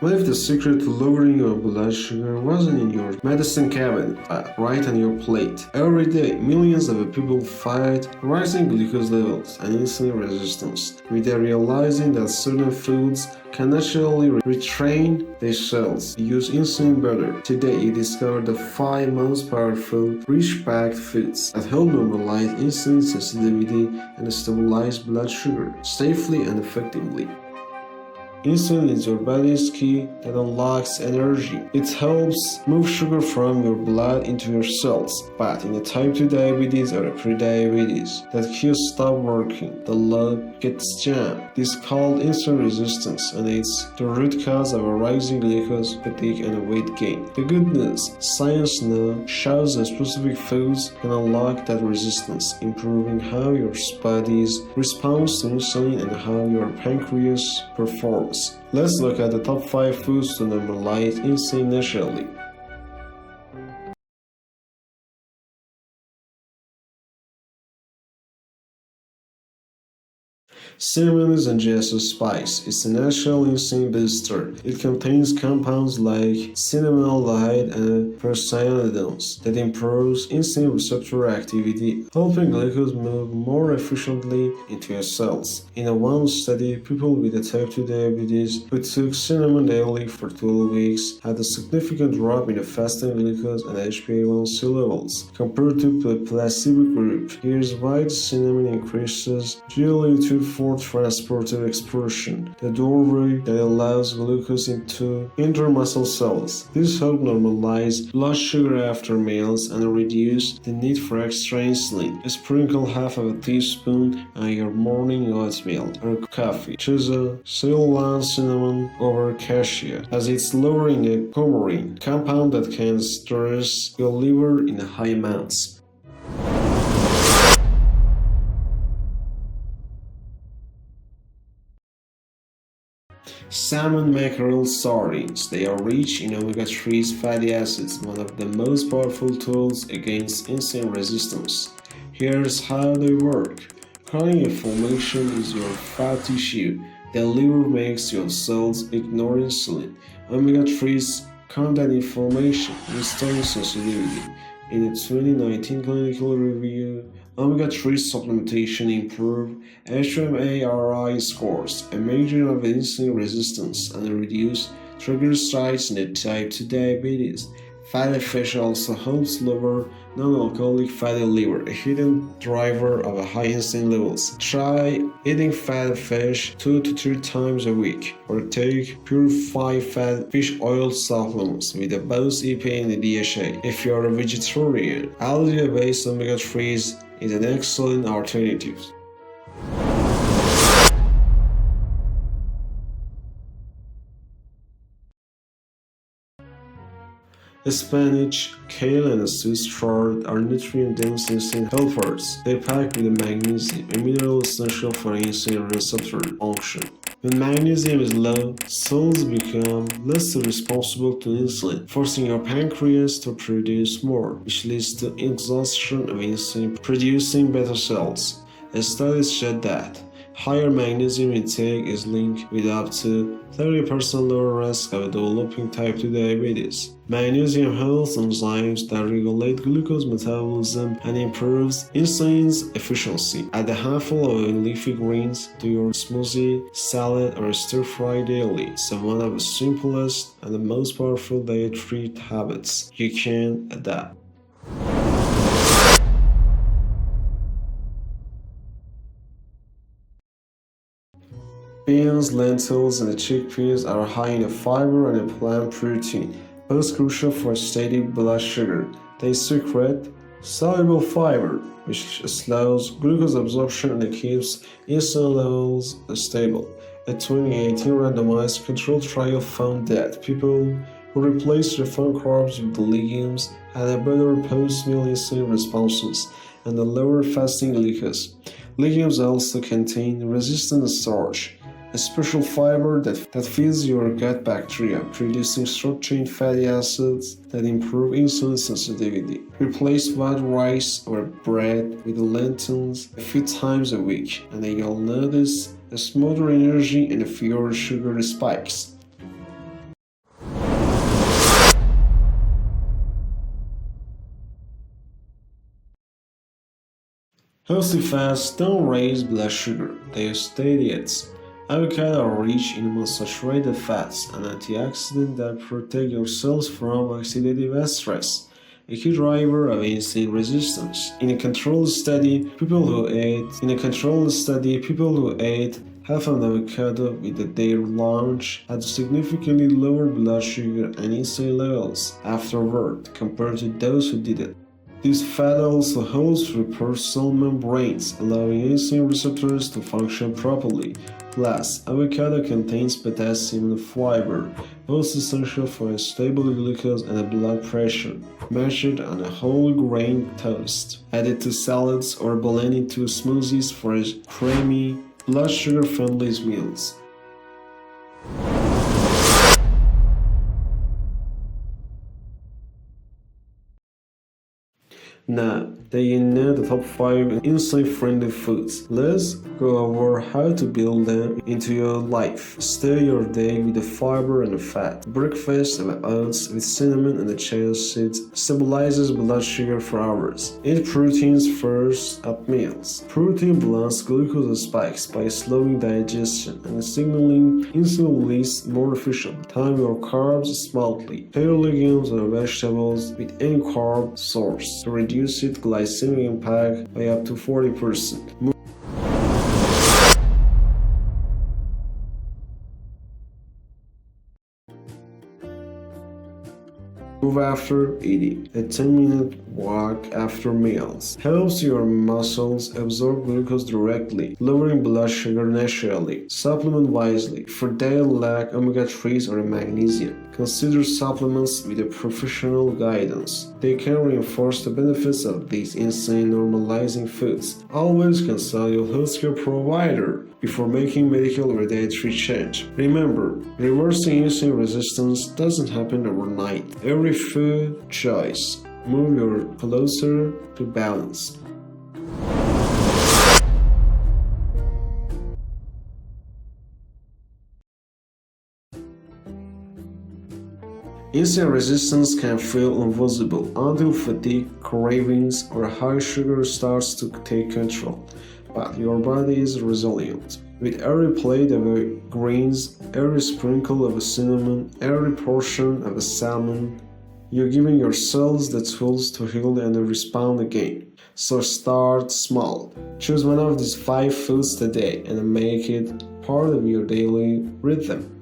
What if the secret to lowering your blood sugar wasn't in your medicine cabinet, but right on your plate? Every day, millions of people fight rising glucose levels and insulin resistance, without realizing that certain foods can naturally retrain their cells to use insulin better. Today, you discover the 5 most powerful, rich-packed foods that help normalize insulin sensitivity and stabilize blood sugar safely and effectively. Insulin is your body's key that unlocks energy. It helps move sugar from your blood into your cells. But in a type 2 diabetes or a prediabetes, that key stop working. The loop gets jammed. This is called insulin resistance, and it's the root cause of a rising glucose, fatigue, and weight gain. The good news, science now shows that specific foods can unlock that resistance, improving how your body responds to insulin and how your pancreas performs. Let's look at the top 5 foods to normalize insulin naturally. Cinnamon isn't just a spice, it's a natural insulin booster. It contains compounds like cinnamolide and prostaglandins that improves insulin receptor activity, helping glucose move more efficiently into your cells. In one study, people with a type 2 diabetes who took cinnamon daily for 12 weeks had a significant drop in the fasting glucose and HbA1c levels compared to the placebo group. Here's why the cinnamon increases GLUT4 transporter expression, the doorway that allows glucose into intermuscle cells. This helps normalize blood sugar after meals and reduce the need for extra insulin. Sprinkle half of a teaspoon on your morning oatmeal or coffee. Choose a Ceylon cinnamon over cassia, as it's lowering a coumarin compound that can stress your liver in high amounts. Salmon, mackerel, sardines. They are rich in omega-3 fatty acids, one of the most powerful tools against insulin resistance. Here's how they work. Chronic inflammation is your fat tissue. The liver makes your cells ignore insulin. Omega-3s combat inflammation, restoring sensitivity. In a 2019 clinical review, omega-3 supplementation improved HMARI scores, a measure of insulin resistance, and reduced triglycerides in type 2 diabetes. Fatty fish also helps lower non-alcoholic fatty liver, a hidden driver of high insulin levels. Try eating fatty fish 2 to 3 times a week, or take purified fat fish oil supplements with both EPA and DHA. If you are a vegetarian, algae-based omega-3s is an excellent alternative. Spinach, kale, and Swiss chard are nutrient-dense insulin helpers. They pack with magnesium, a mineral essential for insulin receptor function. When magnesium is low, cells become less responsive to insulin, forcing your pancreas to produce more, which leads to exhaustion of insulin producing beta cells. Studies show that higher magnesium intake is linked with up to 30% lower risk of developing type 2 diabetes. Magnesium helps enzymes that regulate glucose metabolism and improves insulin's efficiency. Add a handful of leafy greens to your smoothie, salad, or stir fry daily. It's one of the simplest and the most powerful dietary habits you can adapt. Beans, lentils, and chickpeas are high in fiber and plant protein, both crucial for steady blood sugar. They secrete soluble fiber, which slows glucose absorption and keeps insulin levels stable. A 2018 randomized controlled trial found that people who replaced refined carbs with legumes had a better post-meal insulin responses and a lower fasting glucose. Legumes also contain resistant starch, a special fiber that feeds your gut bacteria, producing short-chain fatty acids that improve insulin sensitivity. Replace white rice or bread with lentils a few times a week, and you'll notice a smoother energy and fewer sugar spikes. Healthy fats don't raise blood sugar, they stay diets. Avocado are rich in monounsaturated fats, an antioxidant that protect your cells from oxidative stress, a key driver of insulin resistance. In a controlled study, people who ate half an avocado with their lunch had significantly lower blood sugar and insulin levels afterward compared to those who didn't. This fat also helps repair cell membranes, allowing insulin receptors to function properly. Plus, avocado contains potassium and fiber, both essential for a stable glucose and blood pressure, measured on a whole grain toast. Added to salads or blend into smoothies for a creamy, blood sugar-friendly meals. Now that you know the top 5 insulin-friendly foods, let's go over how to build them into your life. Start your day with the fiber and the fat. Breakfast of oats with cinnamon and the chia seeds stabilizes blood sugar for hours. Eat proteins first at meals. Protein blocks glucose spikes by slowing digestion and signaling insulin release more efficiently. Time your carbs smartly. Pair legumes and vegetables with any carb source to reduce its glycemic impact by up to 40%. Move after eating. A 10-minute walk after meals helps your muscles absorb glucose directly, lowering blood sugar naturally. Supplement wisely. For they lack omega-3s or magnesium, consider supplements with a professional guidance. They can reinforce the benefits of these insulin normalizing foods. Always consult your healthcare provider before making medical or dietary change. Remember, reversing insulin resistance doesn't happen overnight. Every food choice moves you closer to balance. Insulin resistance can feel invisible until fatigue, cravings, or high sugar starts to take control. But your body is resilient. With every plate of greens, every sprinkle of cinnamon, every portion of salmon, you're giving your cells the tools to heal and respond again. So start small. Choose one of these 5 foods today and make it part of your daily rhythm.